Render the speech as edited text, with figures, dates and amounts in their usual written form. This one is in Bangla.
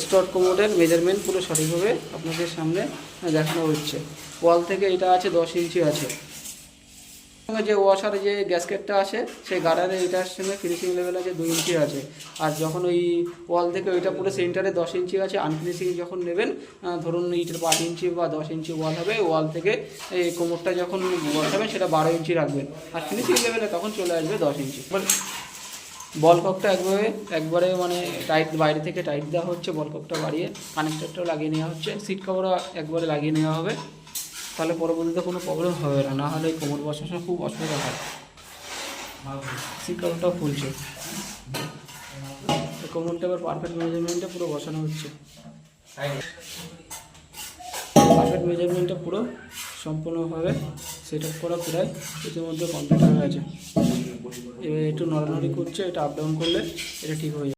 স্টট কোমোডের মেজারমেন্ট পুরো সঠিকভাবে আপনাদের সামনে দেখানো হচ্ছে। ওয়াল থেকে এটা আছে 10 ইঞ্চি আছে, সঙ্গে যে ওয়াশারে যে গ্যাসকেটটা আছে সেই গার্ডারে এটার সঙ্গে ফিনিশিং লেভেল আছে 2 ইঞ্চি আছে। আর যখন ওই ওয়াল থেকে ওইটা পুরো সেন্টারে 10 ইঞ্চি আছে, আনফিনিশিং যখন নেবেন, ধরুন ইটের 5 ইঞ্চি বা 10 ইঞ্চি ওয়াল হবে, ওয়াল থেকে এই কোমরটা যখন বসাবেন সেটা 12 ইঞ্চি রাখবেন, আর ফিনিশিং লেভেলে তখন চলে আসবে 10 ইঞ্চি। বল ককটা একবারে মানে টাইট, বাইরে থেকে টাইট দেওয়া হচ্ছে, বল ককটা বাড়িয়ে কানেক্টারটাও লাগিয়ে নেওয়া হচ্ছে, সিট কভারও একবারে লাগিয়ে নেওয়া হবে, তাহলে পরবর্তীতে কোনো প্রবলেম হবে না, না হলে কোমর বসার সময় খুব অসুবিধা হয়। সিট কভারটাও খুলছে, কোমরটা এবার পারফেক্ট মেজারমেন্টে পুরো বসানো হচ্ছে। পারফেক্ট মেজারমেন্টটা পুরো সম্পূর্ণভাবে সেট আপ করা প্রায় ইতিমধ্যে কমপ্লিট হয়ে গেছে। এবার একটু নড়ানড়ি করছে, এটা আপ ডাউন করলে এটা ঠিক হয়ে যাবে।